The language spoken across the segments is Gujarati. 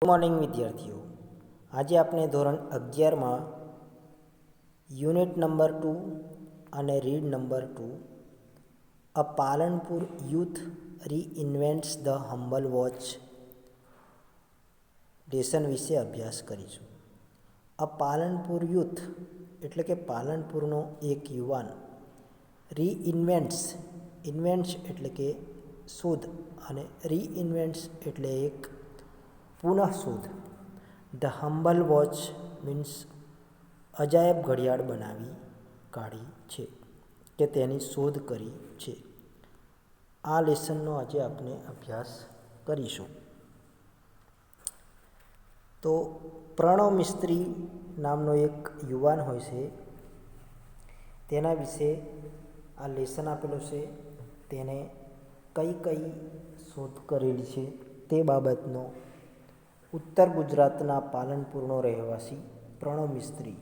ગુડ મોર્નિંગ વિદ્યાર્થીઓ, આજે આપણે ધોરણ 11માં યુનિટ નંબર 2 અને read number 2 a Palanpur youth reinvents the humble watch lesson વિશે અભ્યાસ કરીશું. અ પાલનપુર યુથ એટલે કે પાલનપુરનો એક યુવાન રીઇન્વેન્ટ્સ, ઇન્વેન્ટ્સ એટલે કે શોધ અને રીઇન્વેન્ટ્સ એટલે એક પુનઃ શોધ. ધ હમ્બલ વોચ મીન્સ અજાયબ ઘડિયાળ બનાવી કાઢી છે કે તેની શોધ કરી છે. આ લેસનનો આજે આપણે અભ્યાસ કરીશું. તો પ્રણવ મિસ્ત્રી નામનો એક યુવાન હોય છે, તેના વિશે આ લેસન આપેલો છે. તેને કઈ કઈ શોધ કરેલી છે તે બાબતનો ઉત્તર ગુજરાતના પાલનપુરનો રહેવાસી પ્રણવ મિસ્ત્રી,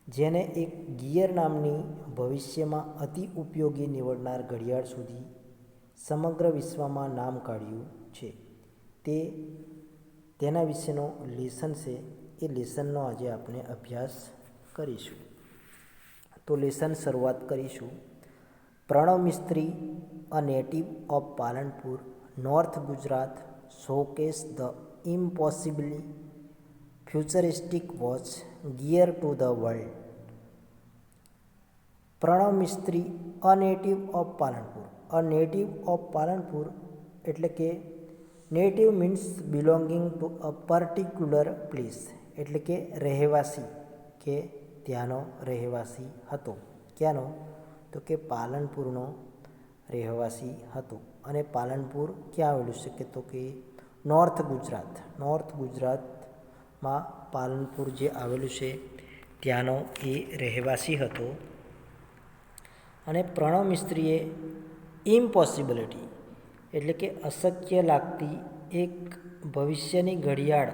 જેને એક ગિયર નામની ભવિષ્યમાં અતિ ઉપયોગી નીવડનાર ઘડિયાળ સુધી સમગ્ર વિશ્વમાં નામ કાઢ્યું છે, તેના વિશેનો લેસન છે. એ લેસનનો આજે આપણે અભ્યાસ કરીશું. તો લેસન શરૂઆત કરીશું. Pranav Mistry, a native of Palanpur, north Gujarat, showcase the impossibly futuristic watch gear to the world. Pranav Mistry, a native of Palanpur. A native of Palanpur એટલે કે native means belonging to a particular place એટલે કે રહેવાસી, કે ત્યાંનો રહેવાસી હતો. ક્યાંનો? તો કે પાલનપુરનો રહેવાસી હતો. અને પાલનપુર ક્યાં આવેલું છે? કે તો કે નોર્થ ગુજરાત. નોર્થ ગુજરાતમાં પાલનપુર જે આવેલું છે ત્યાંનો એ રહેવાસી હતો. અને પ્રણવ મિસ્ત્રીએ ઇમ્પોસિબિલિટી એટલે કે અશક્ય લાગતી એક ભવિષ્યની ઘડિયાળ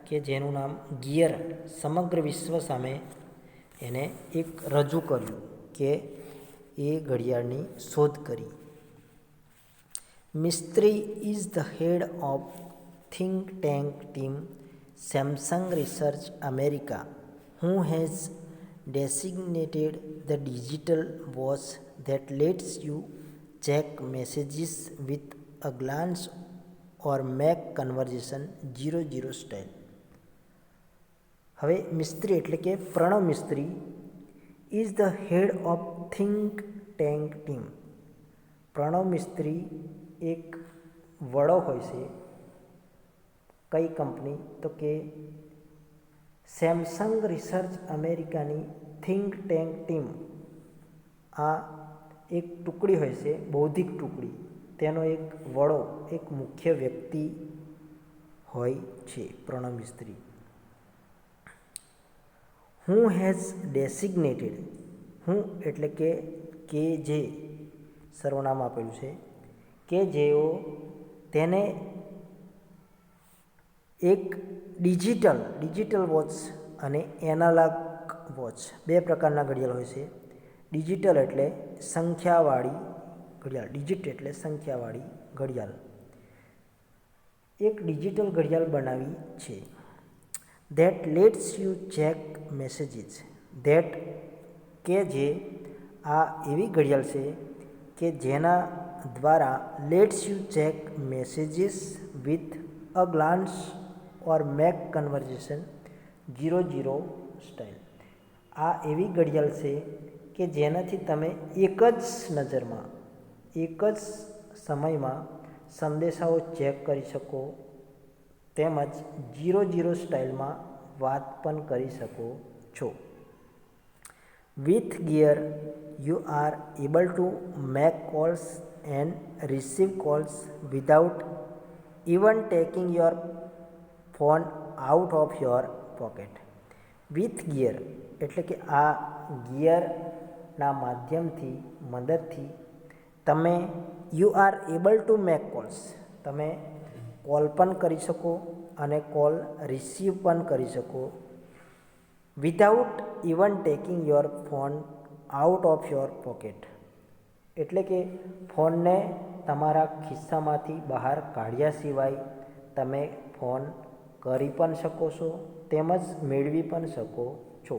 કે જેનું નામ ગિયર સમગ્ર વિશ્વ સામે એને એક રજૂ કર્યું, કે એ ઘડિયાળની શોધ કરી. Mistry is the head of think tank team Samsung Research America, who has designated the digital watch that lets you check messages with a glance or make conversation 00 style. હવે મિસ્ત્રી એટલે કે Pranav Mistry is the head of think tank team. Pranav Mistry એક વડો હોય છે. કઈ કંપની? તો કે સેમસંગ રિસર્ચ અમેરિકાની થિંક ટેન્ક ટીમ. આ એક ટુકડી હોય છે, બૌદ્ધિક ટુકડી. તેનો એક વડો, એક મુખ્ય વ્યક્તિ હોય છે પ્રણવ મિસ્ત્રી. હું હેઝ ડેસિગ્નેટેડ, હું એટલે કે જે સર્વનામ આપેલું છે, કે જેઓ તેને એક ડિજિટલ વોચ અને એનાલોગ વોચ, બે પ્રકારના ઘડિયાળ હોય છે. ડિજિટલ એટલે સંખ્યાવાળી ઘડિયાળ, ડિજિટ એટલે સંખ્યાવાળી ઘડિયાળ. એક ડિજિટલ ઘડિયાળ બનાવી છે. That let's you check messages. That કે જે, આ એવી ઘડિયાળ છે કે જેના દ્વારા let's you check messages with a Glance or make conversion 00 style. આ એવી ઘડિયાળ છે કે જેનાથી તમે એક જ નજરમાં, એક જ સમયમાં સંદેશાઓ ચેક કરી શકો, તેમજ 00 સ્ટાઇલમાં વાત પણ કરી શકો છો. With Gear you are able to make calls and receive calls without even taking your phone out of your pocket. With Gear એટલે કે આ ગિયરના માધ્યમથી, મદદથી તમે you are able to make calls, તમે કોલ પણ કરી શકો અને કોલ રિસીવ પણ કરી શકો. Without even taking your phone out of your pocket એટલે કે ફોનને તમારા ખિસ્સામાંથી બહાર કાઢ્યા સિવાય તમે ફોન કરી પણ શકો છો તેમજ મેળવી પણ શકો છો.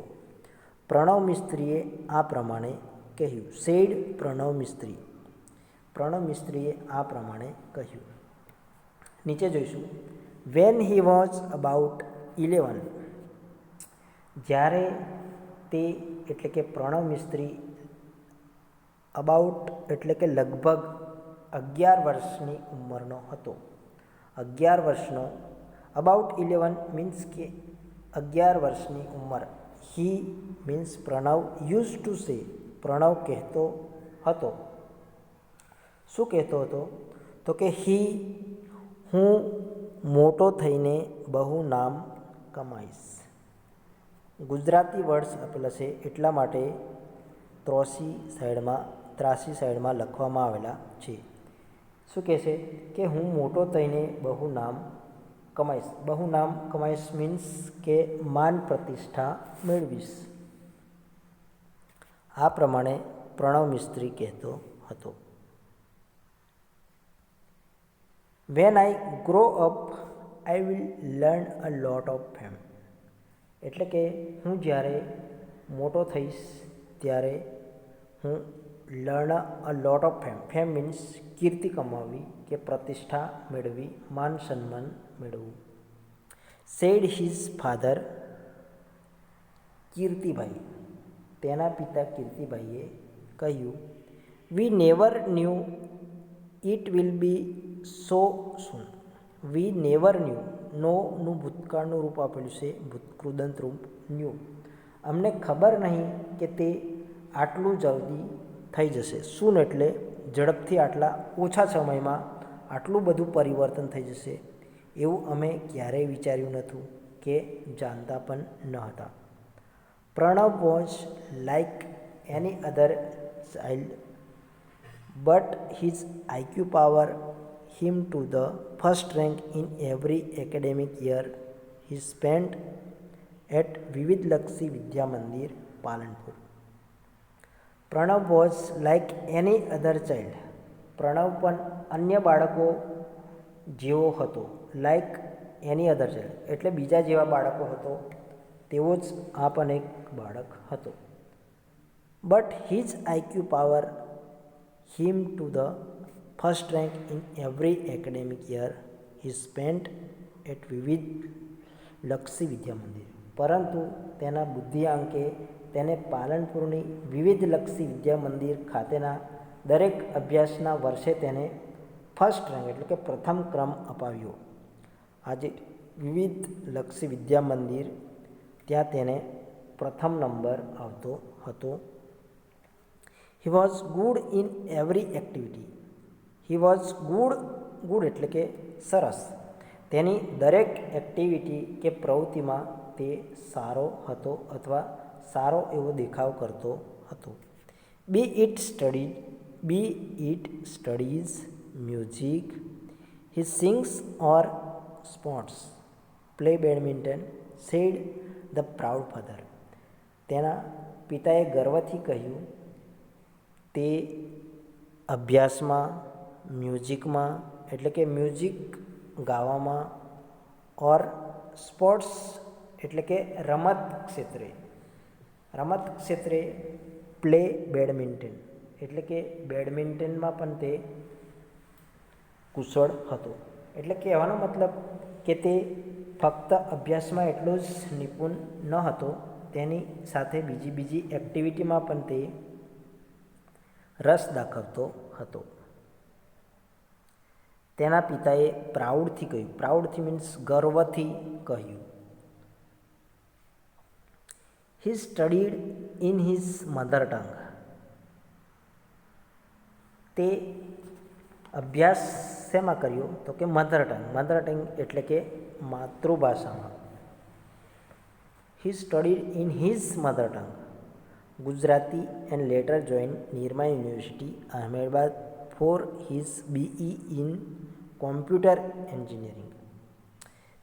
પ્રણવ મિસ્ત્રીએ આ પ્રમાણે કહ્યું. સેડ પ્રણવ મિસ્ત્રી. પ્રણવ મિસ્ત્રીએ આ પ્રમાણે કહ્યું. નીચે જોઈશું. વેન હી વોઝ અબાઉટ 11, જ્યારે તે એટલે કે પ્રણવ મિસ્ત્રી અબાઉટ એટલે કે લગભગ 11 વર્ષની ઉંમરનો હતો. 11 વર્ષનો. અબાઉટ 11 મીન્સ કે 11 વર્ષની ઉંમર. He means Pranav use to say, Pranav કહેતો હતો. શું કહેતો હતો? તો કે હી, હું મોટો થઈને બહુ નામ કમાઈશ. ગુજરાતી વર્ડ્સ આપેલા છે એટલા માટે ત્રાસી સાઈડમાં લખવામાં આવેલા છે. શું કહે છે? કે હું મોટો થઈને બહુ નામ કમાઈશ. બહુ નામ કમાઈશ મીન્સ કે માન પ્રતિષ્ઠા મેળવીશ. આ પ્રમાણે પ્રણવ મિસ્ત્રી કહેતો હતો. When I grow up I will learn a lot of fame. એટલે કે હું જ્યારે મોટો થઈશ ત્યારે હું learn a lot of fame. Fame means કીર્તિ કમાવી કે પ્રતિષ્ઠા મેળવી, માન સન્માન મેળવવું. સેડ હિઝ ફાધર, કીર્તિભાઈ, તેના પિતા કીર્તિભાઈએ કહ્યું. We never knew it will be so soon. We never knew. નોનું ભૂતકાળનું રૂપ આપેલું છે, કૃદંત રૂપ ન્યૂ. અમને ખબર નહીં કે તે આટલું જલ્દી થઈ જશે. સૂન એટલે ઝડપથી, આટલા ઓછા સમયમાં આટલું બધું પરિવર્તન થઈ જશે એવું અમે ક્યારેય વિચાર્યું નહોતું કે જાણતા પણ ન હતા. Pranav was like any other child but his IQ power him to the first rank in every academic year he spent at વિવિધ Lakshi Vidya Mandir, Palanpur. Pranav was like any other child. Pranav પણ અન્ય બાળકો જેવો હતો. લાઇક એની અધર ચાઇલ્ડ એટલે બીજા જેવા બાળકો હતો તેવો જ આ પણ એક બાળક હતો. But his IQ power him to the first rank in every academic year he spent at Vividh Lakshi Vidya મંદિર. પરંતુ તેના બુદ્ધિઆંકે તેને પાલનપુરની વિવિધ લક્ષી વિદ્યા મંદિર ખાતેના દરેક અભ્યાસના વર્ષે તેને ફર્સ્ટ રેન્ક એટલે કે પ્રથમ ક્રમ અપાવ્યો. આજે વિવિધ લક્ષી વિદ્યા મંદિર ત્યાં તેને પ્રથમ નંબર આવતો હતો. He was good in every activity. He was good એટલે કે સરસ. તેની દરેક એક્ટિવિટી કે પ્રવૃત્તિમાં તે સારો હતો અથવા સારો એવો દેખાવ કરતો હતો. Be it studies, music, he sings or sports, play badminton, said the proud father. તેના પિતાએ ગર્વથી કહ્યું. તે અભ્યાસમાં, મ્યુઝિકમાં એટલે કે મ્યુઝિક ગાવામાં, ઓર સ્પોર્ટ્સ એટલે કે રમત ક્ષેત્રે પ્લે બેડમિન્ટન એટલે કે બેડમિન્ટનમાં પણ તે કુશળ હતો. એટલે કહેવાનો મતલબ કે તે ફક્ત અભ્યાસમાં એટલો જ નિપુણ ન હતો, તેની સાથે બીજી એક્ટિવિટીમાં પણ તે રસ દાખવતો હતો. તેના પિતાએ પ્રાઉડથી કહ્યું. પ્રાઉડથી મીન્સ ગર્વથી કહ્યું. He studied in his mother tongue. તે અભ્યાસ શેમાં કર્યો? તો કે મધર ટંગ એટલે કે માતૃભાષામાં. He studied in his mother tongue Gujarati and later join Nirma university Ahmedabad for his BE in computer engineering.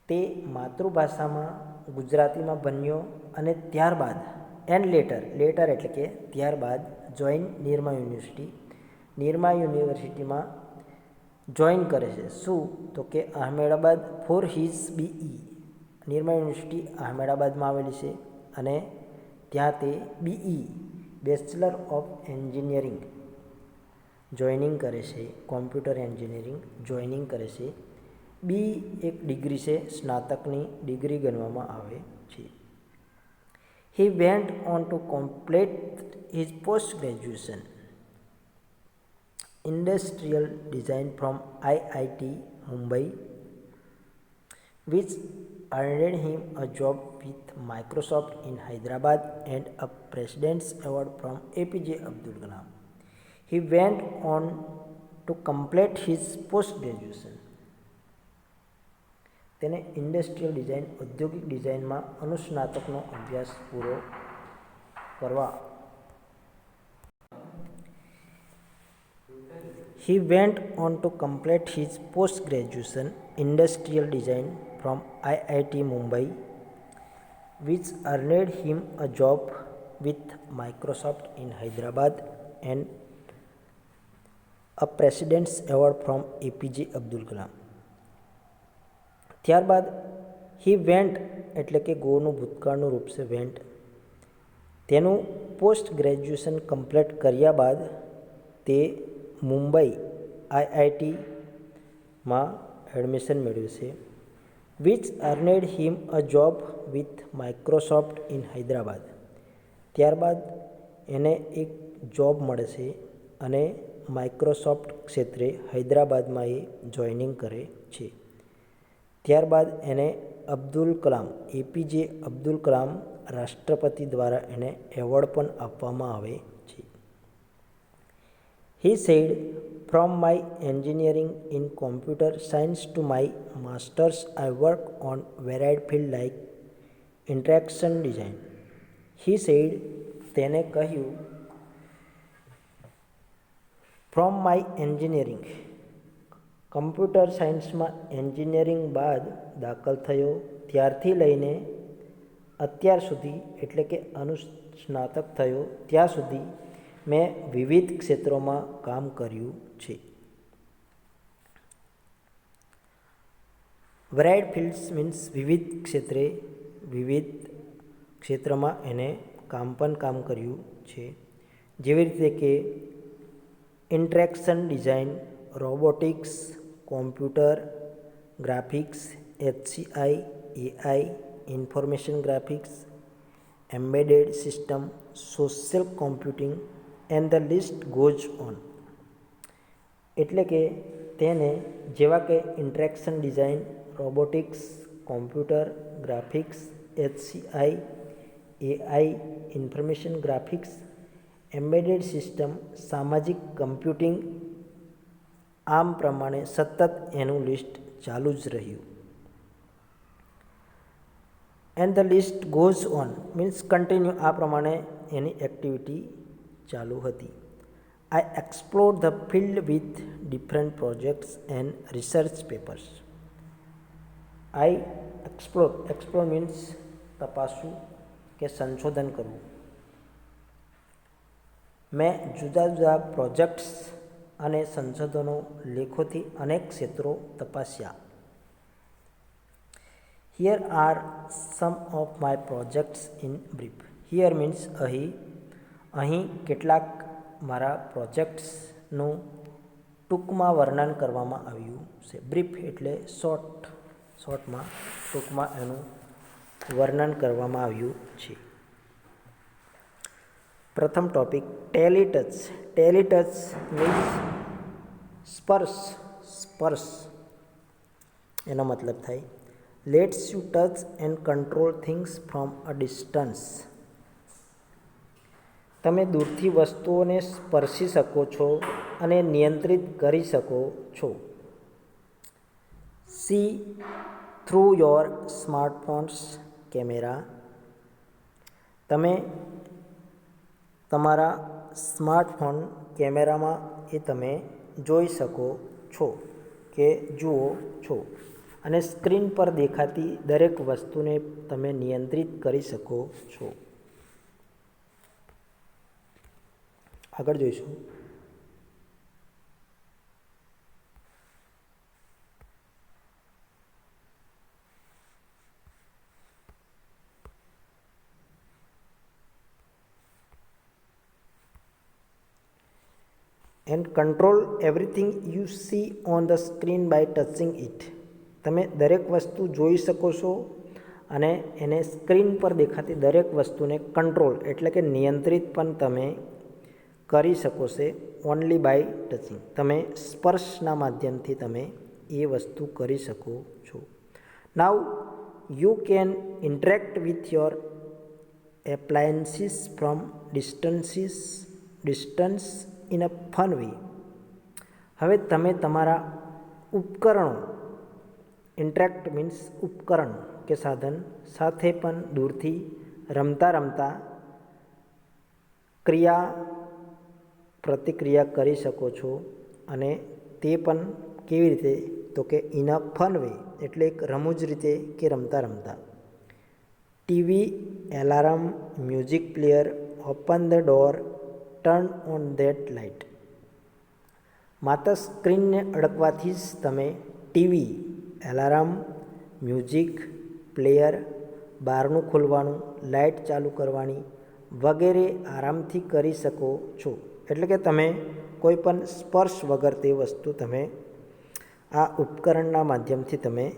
તે માતૃભાષામાં ગુજરાતીમાં ભણ્યો અને ત્યારબાદ લેટર એટલે કે ત્યારબાદ જોઈન નિરમા યુનિવર્સિટીમાં જોઈન કરે છે. શું? તો કે Ahmedabad for his BE Nirma university અહેમદાબાદમાં આવેલી છે અને ત્યાં તે BE bachelor of engineering joining કરે છે, કોમ્પ્યુટર એન્જિનિયરિંગ જોઈનિંગ કરે છે. બી એક ડિગ્રી છે, સ્નાતકની ડિગ્રી ગણવામાં આવે છે. He went on to complete his post-graduation industrial design from IIT Mumbai, which earned him a job with Microsoft in Hyderabad and a President's Award from APJ Abdul Kalam. He went on to complete his post-graduation. તેને ઇન્ડસ્ટ્રીયલ ડિઝાઇન ઔદ્યોગિક ડિઝાઇનમાં અનુસ્નાતકનો અભ્યાસ પૂરો કરવા He went on to complete his post-graduation industrial design from IIT Mumbai, which earned him a job with Microsoft in Hyderabad and a President's Award from APJ Abdul Kalam. ત્યારબાદ he went એટલે કે ગોનું ભૂતકાળનું રૂપ છે went. તેનું પોસ્ટ ગ્રેજ્યુએશન કમ્પ્લીટ કર્યા બાદ તે મુંબઈ IITમાં એડમિશન મેળવ્યું છે. Which earned him a job with Microsoft in Hyderabad. ત્યારબાદ એને એક જોબ મળે છે અને માઇક્રોસોફ્ટ ક્ષેત્રે હૈદરાબાદમાં એ જોઈનિંગ કરે છે. ત્યારબાદ એને અબ્દુલ કલામ APJ અબ્દુલ કલામ રાષ્ટ્રપતિ દ્વારા એને એવોર્ડ પણ આપવામાં આવે છે. He said, "From my engineering in computer science to my master's, I work on varied field like interaction design." He said, તેને કહ્યું, "From my engineering કમ્પ્યુટર સાયન્સમાં એન્જિનિયરિંગ બાદ દાખલ થયો ત્યારથી લઈને અત્યાર સુધી એટલે કે અનુસ્નાતક થયો ત્યાં સુધી મેં વિવિધ ક્ષેત્રોમાં કામ કર્યું છે." વેરાઇડ ફિલ્ડ્સ મીન્સ વિવિધ ક્ષેત્રમાં એને કામ કર્યું છે. જેવી રીતે કે interaction design, robotics, computer graphics, HCI, AI, information graphics, embedded system, social computing and the list goes on. એટલે કે તેને જેવા કે interaction design, robotics, computer graphics, HCI, AI, information graphics, embedded system, સામાજિક કમ્પ્યુટિંગ, આમ પ્રમાણે સતત એનું લિસ્ટ ચાલુ જ રહ્યું. And the list goes on means continue, આ પ્રમાણે એની એક્ટિવિટી ચાલુ હતી. I explored the field with different projects and research papers. I explore means તપાસવું કે સંશોધન કરવું. મેં જુદા જુદા પ્રોજેક્ટ્સ અને સંશોધનો લેખોથી અનેક ક્ષેત્રો તપાસ્યા. Here are some of my projects in brief. Here means અહીં કેટલાક મારા પ્રોજેક્ટ્સનું ટૂંકમાં વર્ણન કરવામાં આવ્યું છે. બ્રીફ એટલે શોર્ટમાં ટૂંકમાં એનું વર્ણન કરવામાં આવ્યું છે. પ્રથમ ટોપિક ટેલિટચ. ટેલિટચ મીન્સ સ્પર્શ એનો મતલબ થાય let's you touch and control things from a distance. તમે દૂરથી વસ્તુઓને સ્પર્શી શકો છો અને નિયંત્રિત કરી શકો છો. C through your smartphones camera. તમે તમારા સ્માર્ટફોન કેમેરામાં એ તમે જોઈ શકો છો કે જુઓ છો અને સ્ક્રીન પર દેખાતી દરેક વસ્તુને તમે નિયંત્રિત કરી શકો છો. આગળ જોઈશું. And control everything you see on the screen by touching it. તમે દરેક વસ્તુ જોઈ શકો છો અને એને સ્ક્રીન પર દેખાતી દરેક વસ્તુને કંટ્રોલ એટલે કે નિયંત્રિત પણ તમે કરી શકો છો ઓનલી બાય ટચિંગ. તમે સ્પર્શના માધ્યમથી તમે એ વસ્તુ કરી શકો છો. Now you can interact with your appliances from distance in a fun way. હવે તમે તમારા ઉપકરણો, ઇન્ટરેક્ટ મીન્સ ઉપકરણ કે સાધન સાથે પણ દૂરથી રમતા રમતા પ્રતિક્રિયા કરી શકો છો. અને તે પણ કેવી રીતે? તો કે ઇન અ ફન વે એટલે એક રમૂજ રીતે કે રમતા રમતા. TV, alarm, music player, open the door, turn on that light. માત્ર સ્ક્રીનને અડકવાથી જ તમે ટીવી, એલાર્મ, મ્યુઝિક પ્લેયર, બારણું ખોલવાનું, લાઇટ ચાલુ કરવાની વગેરે આરામથી કરી શકો છો. એટલે કે તમે કોઈ પણ સ્પર્શ વગર તે વસ્તુ તમે આ ઉપકરણના માધ્યમથી તમે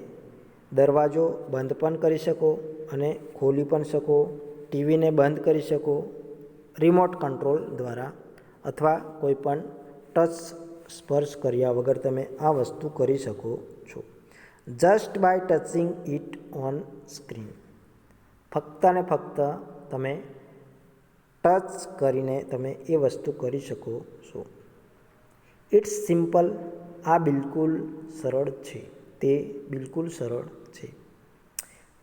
દરવાજો બંધ પણ કરી શકો અને ખોલી પણ શકો, ટીવીને બંધ કરી શકો રિમોટ કંટ્રોલ દ્વારા, અથવા કોઈ પણ ટચ સ્પર્શ કર્યા વગર તમે આ વસ્તુ કરી શકો છો. Just by touching it on screen. ફક્ત ને ફક્ત તમે ટચ કરીને તમે એ વસ્તુ કરી શકો છો. It's simple. આ બિલકુલ સરળ છે. તે બિલકુલ સરળ છે.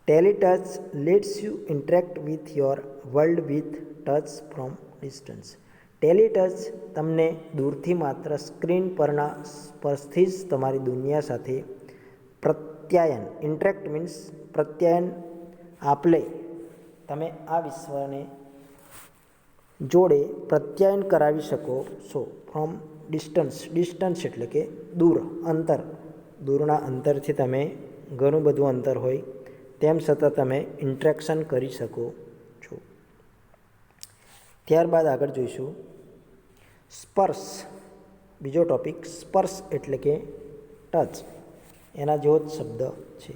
Teletouch lets you interact with your world with touch from distance. Teletouch તમને દૂરથી માત્ર સ્ક્રીન પરના સ્પર્શથી જ તમારી દુનિયા સાથે પ્રત્યાયન, ઇન્ટરેક્ટ મીન્સ પ્રત્યાયન, આપલે તમે આ વિશ્વને જોડે પ્રત્યાયન કરાવી શકો છો. ફ્રોમ ડિસ્ટન્સ એટલે કે દૂર, અંતર. દૂરના અંતરથી તમે ઘણું બધું અંતર હોય તેમ છતાં તમે ઇન્ટરેક્શન કરી શકો છો. ત્યારબાદ આગળ જોઈશું સ્પર્શ. બીજો ટોપિક સ્પર્શ એટલે કે ટચ. એના જેવો જ શબ્દ છે.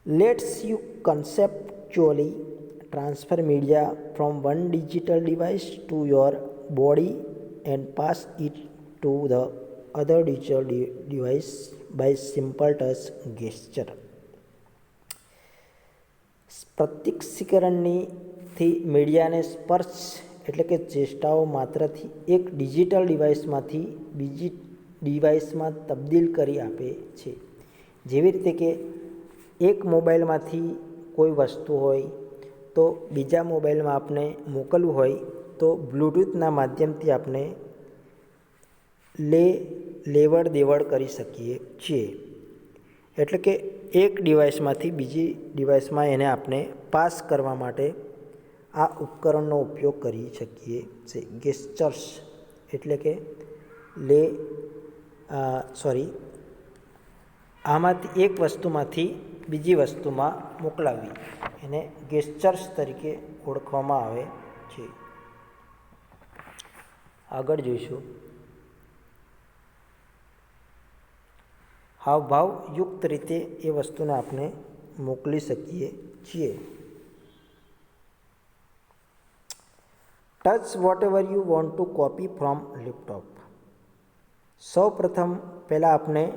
Lets you conceptually transfer media from one digital device to your body and pass it to the other digital device by simple touch gesture. પ્રત્યક્ષીકરણથી મીડિયાને સ્પર્શ એટલે કે ચેષ્ટાઓ માત્રથી એક ડિજિટલ ડિવાઇસમાંથી બીજી ડિવાઇસમાં તબદીલ કરી આપે છે. જેવી રીતે કે એક મોબાઈલમાંથી કોઈ વસ્તુ હોય તો બીજા મોબાઈલમાં આપણે મોકલવું હોય તો બ્લૂટૂથના માધ્યમથી આપણે લેવડ દેવડ કરી શકીએ છીએ. એટલે કે એક ડિવાઇસમાંથી બીજી ડિવાઇસમાં એને આપણે પાસ કરવા માટે આ ઉપકરણનો ઉપયોગ કરી શકીએ છીએ. ગેસ્ચર્સ એટલે કે આમાંથી એક વસ્તુમાંથી બીજી વસ્તુમાં મોકલાવવી એને ગેસ્ચર્સ તરીકે ઓળખવામાં આવે છે. આગળ જોઈશું હાવભાવયુક્ત રીતે એ વસ્તુને આપણે મોકલી શકીએ છીએ. Touch whatever you want to copy from laptop. સૌ પ્રથમ પહેલાં આપણે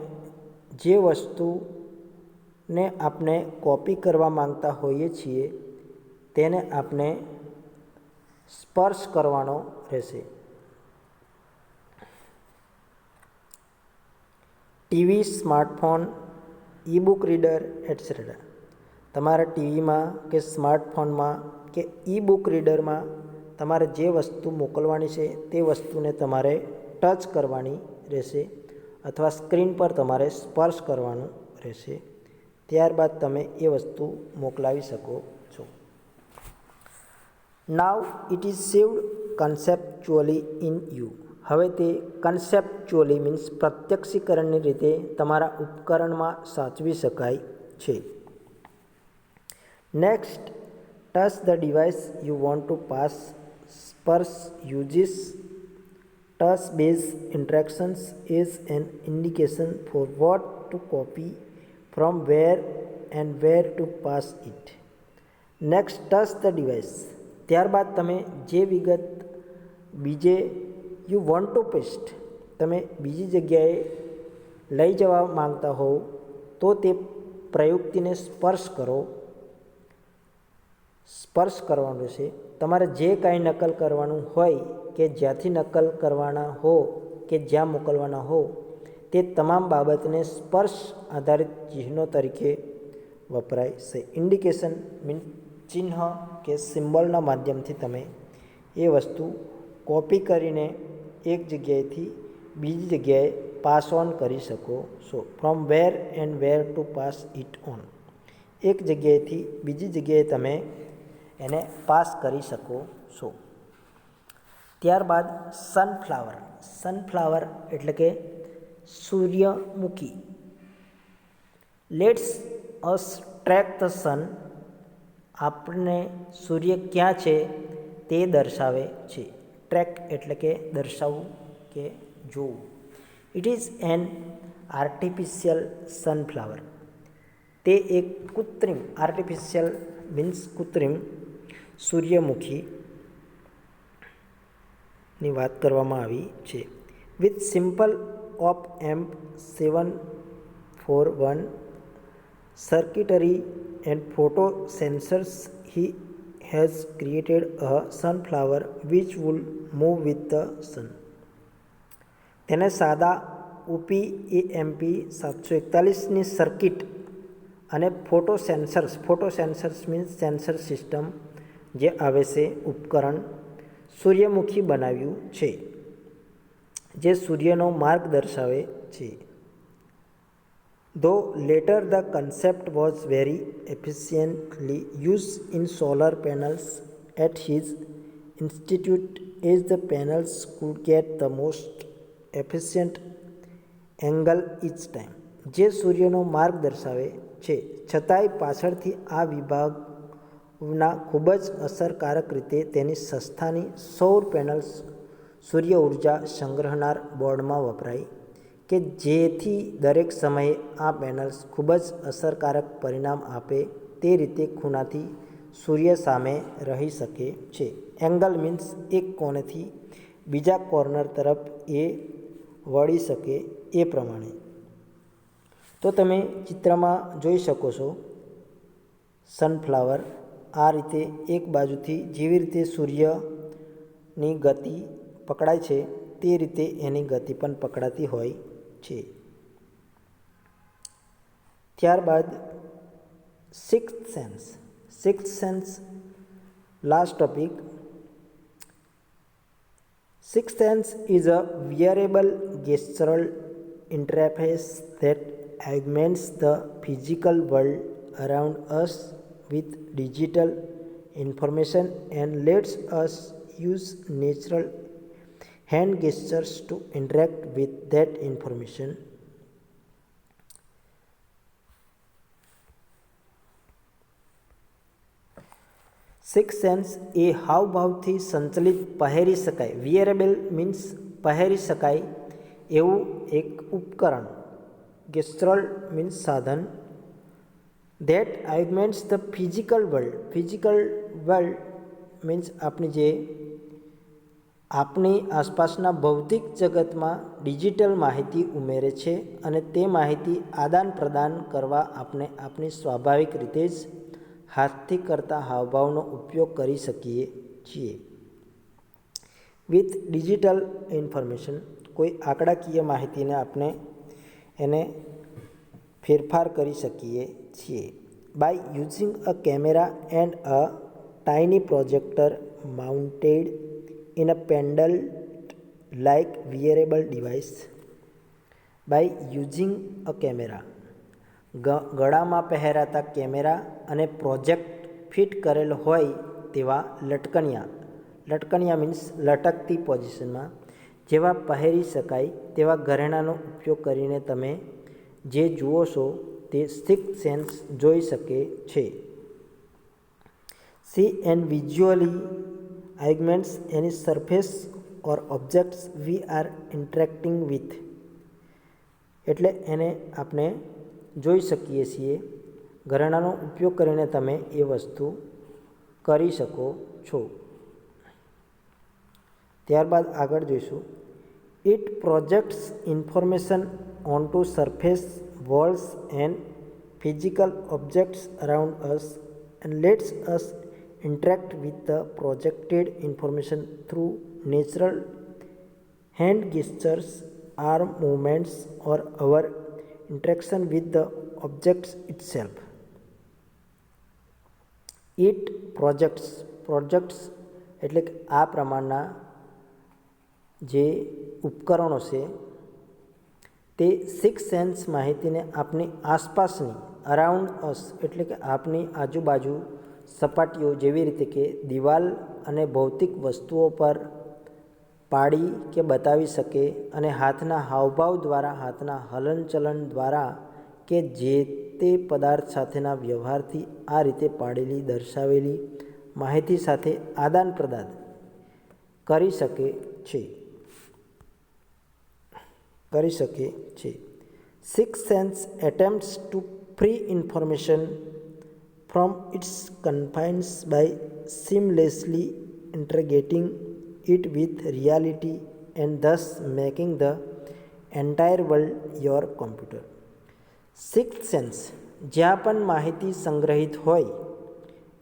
જે વસ્તુને આપણે કોપી કરવા માંગતા હોઈએ છીએ તેને આપણે સ્પર્શ કરવાનો રહેશે. TV, smartphone, ebook reader etcetera. તમારા ટીવીમાં કે સ્માર્ટફોનમાં કે ઈ-બુક રીડરમાં તમારે જે વસ્તુ મોકલવાની છે તે વસ્તુને તમારે ટચ કરવાની રહેશે અથવા સ્ક્રીન પર તમારે સ્પર્શ કરવાનું રહેશે. ત્યારબાદ તમે એ વસ્તુ મોકલાવી શકો છો. Now it is saved conceptually in you. હવે તે કન્સેપ્ચ્યુઅલી મીન્સ પ્રત્યક્ષીકરણની રીતે તમારા ઉપકરણમાં સાચવી શકાય છે. Next, touch the device you want two pass. સ્પર્શ uses Touch-based interactions is an indication for what to copy from where and where to pass it. Next, touch the device. ત્યારબાદ તમે જે વિગત બીજે યુ વોન્ટ ટુ પેસ્ટ તમે બીજી જગ્યાએ લઈ જવા માંગતા હોવ તો તે પ્રયુક્તિને સ્પર્શ કરો. સ્પર્શ કરવાનું છે. તમારે જે કાંઈ નકલ કરવાનું હોય કે જ્યાંથી નકલ કરવાના હો કે જ્યાં મોકલવાના હો તે તમામ બાબતને સ્પર્શ આધારિત ચિહ્નો તરીકે વપરાય છે. ઇન્ડિકેશન મીન ચિહ્ન કે સિમ્બોલના માધ્યમથી તમે એ વસ્તુ કોપી કરીને એક જગ્યાએથી બીજી જગ્યાએ પાસ ઓન કરી શકો છો. From where and where to pass it on. એક જગ્યાએથી બીજી જગ્યાએ તમે એને પાસ કરી શકો છો. ત્યારબાદ સનફ્લાવર. સનફ્લાવર એટલે કે સૂર્યમુખી. Lets us track the sun. આપણને સૂર્ય ક્યાં છે તે દર્શાવે છે. ટ્રેક એટલે કે દર્શાવવું કે જોવું. It is an artificial sunflower. તે એક કૃત્રિમ, આર્ટિફિશિયલ મીન્સ કૃત્રિમ સૂર્યમુખીની વાત કરવામાં આવી છે. With simple op amp 741 circuitry and photo sensors, he has created a sunflower which will move with the sun. તેને સાદા OP-AMP 741ની સર્કિટ અને photo sensors means sensor system જે આવે છે ઉપકરણ સૂર્યમુખી બનાવ્યું છે જે સૂર્યનો માર્ગ દર્શાવે છે. Though later the concept was very efficiently used in solar panels at his institute, as the panels could get the most efficient angle each time. જે સૂર્યનો માર્ગ દર્શાવે છે છતાંય પાછળથી આ વિભાગના ખૂબ જ અસરકારક રીતે તેની સંસ્થાની સૌર પેનલ્સ સૂર્ય ઉર્જા સંગ્રહનાર બોર્ડમાં વપરાય કે જેથી દરેક સમયે આ પેનલ્સ ખૂબ જ અસરકારક પરિણામ આપે તે રીતે ખૂણાથી સૂર્ય સામે રહી શકે છે. એંગલ મીન્સ એક કોણથી બીજા કોર્નર તરફ એ વળી શકે એ પ્રમાણે. તો તમે ચિત્રમાં જોઈ શકો છો સનફ્લાવર આ રીતે એક બાજુથી જેવી રીતે સૂર્યની ગતિ પકડાય છે તે રીતે એની ગતિ પણ પકડાતી હોય છે. ત્યારબાદ sixth sense. Sixth sense last topic. Sixth sense is a wearable gestural interface that augments the physical world around us with digital information and lets us use natural hand gestures to interact with that information. Six sense એ હાવભાવથી સંચલિત પહેરી શકાય. વિયરેબલ મીન્સ પહેરી શકાય એવું એક ઉપકરણ. ગેસ્ટ્રલ મીન્સ સાધન. That augments the physical world. Physical world means આપણી આસપાસના ભૌતિક જગતમાં ડિજિટલ માહિતી ઉમેરે છે અને તે માહિતી આદાન પ્રદાન કરવા આપણે આપણી સ્વાભાવિક રીતે જ હાથથી કરતા હાવભાવનો ઉપયોગ કરી શકીએ છીએ. વિથ ડિજિટલ ઇન્ફોર્મેશન કોઈ આંકડાકીય માહિતીને આપણે એને ફેરફાર કરી શકીએ છીએ. By using a camera and a tiny projector mounted in a pendant like wearable device. By using a camera. ગળામાં પહેરાતા કેમેરા અને પ્રોજેક્ટ ફિટ કરેલ હોય તેવા લટકણિયા મીન્સ લટકતી પોઝિશનમાં જેવા પહેરી શકાય તેવા ઘરેણાંનો ઉપયોગ કરીને તમે જે જુઓ છો તે સિક્સ્થ સેન્સ જોઈ શકે છે. See and visually augments any surface or objects we are interacting with, એટલે એને આપણે જોઈ શકીએ છીએ. ઘરેણાંનો ઉપયોગ કરીને તમે એ વસ્તુ કરી શકો છો. ત્યારબાદ આગળ જોઈશું. It projects information onto surface, walls and physical objects around us and lets us interact with the projected information through natural hand gestures, arm movements, or our interaction with the objects itself. It projects એટલે કે આ પ્રમાણના જે ઉપકરણો છે તે સિક્સ સેન્સ માહિતીને આપણી આસપાસની અરાઉન્ડ અસ એટલે કે આપણી આજુબાજુ સપાટીઓ જેવી રીતે કે દિવાલ અને ભૌતિક વસ્તુઓ પર પાડી કે બતાવી શકે, અને હાથના હાવભાવ દ્વારા, હાથના હલનચલન દ્વારા કે જે તે પદાર્થ સાથેના વ્યવહારથી આ રીતે પાડેલી દર્શાવેલી માહિતી સાથે આદાન પ્રદાન કરી શકે છે. Six sense attempts to free information from its confines by seamlessly integrating it with reality and thus making the entire world your computer. Sixth sense, જ્યાં પણ માહિતી સંગ્રહિત હોય,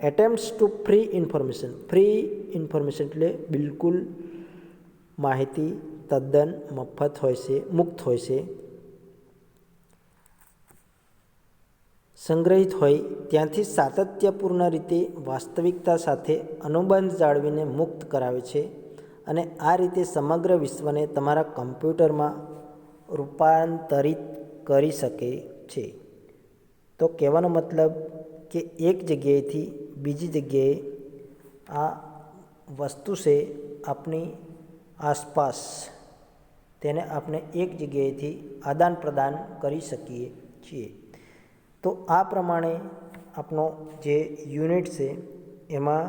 attempts to free information એટલે બિલકુલ માહિતી તદ્દન મફત હોય છે, મુક્ત હોય છે, સંગ્રહિત હોય ત્યાંથી સાતત્યપૂર્ણ રીતે વાસ્તવિકતા સાથે અનુબંધ જાળવીને મુક્ત કરાવે છે, અને આ રીતે સમગ્ર વિશ્વને તમારા કમ્પ્યુટરમાં રૂપાંતરિત કરી શકે છે. તો કહેવાનો મતલબ કે એક જગ્યાએથી બીજી જગ્યાએ આ વસ્તુ છે આપણી આસપાસ, તેને આપણે એક જગ્યાએથી આદાન પ્રદાન કરી શકીએ છીએ. તો આ પ્રમાણે આપણો જે યુનિટ છે એમાં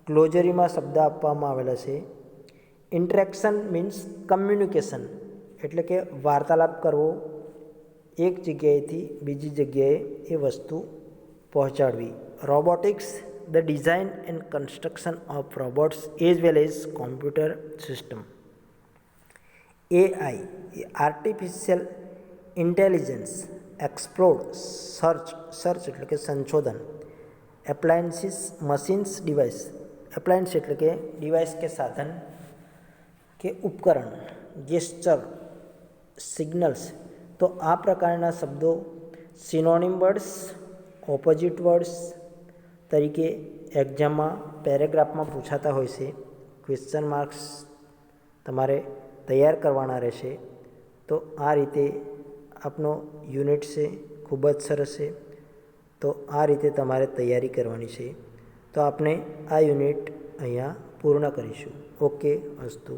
ગ્લોજરીમાં શબ્દ આપવામાં આવેલા છે. ઇન્ટરેક્શન મીન્સ કમ્યુનિકેશન એટલે કે વાર્તાલાપ કરવો, એક જગ્યાએથી બીજી જગ્યાએ એ વસ્તુ પહોંચાડવી. Robotics, the design and construction of robots as well as computer system. AI, artificial intelligence, explore, search એટલે કે સંશોધન. Appliances, machines, device. એપ્લાયન્સ એટલે કે ડિવાઇસ કે સાધન કે ઉપકરણ. ગેસ્ચર, સિગ્નલ્સ. તો આ પ્રકારના શબ્દો સિનોનિમ વર્ડ્સ, ઓપોઝિટ વર્ડ્સ તરીકે એક્ઝામમાં પેરેગ્રાફમાં પૂછાતા હોય છે. ક્વેશ્ચન માર્ક્સ તમારે તૈયાર કરવાના રહેશે. તો આ રીતે આપનો યુનિટ છે, ખૂબ જ સરસ છે. તો આ રીતે તમારે તૈયારી કરવાની છે. તો આપણે આ યુનિટ અહીંયા પૂર્ણ કરીશું. ઓકે, અસ્તુ.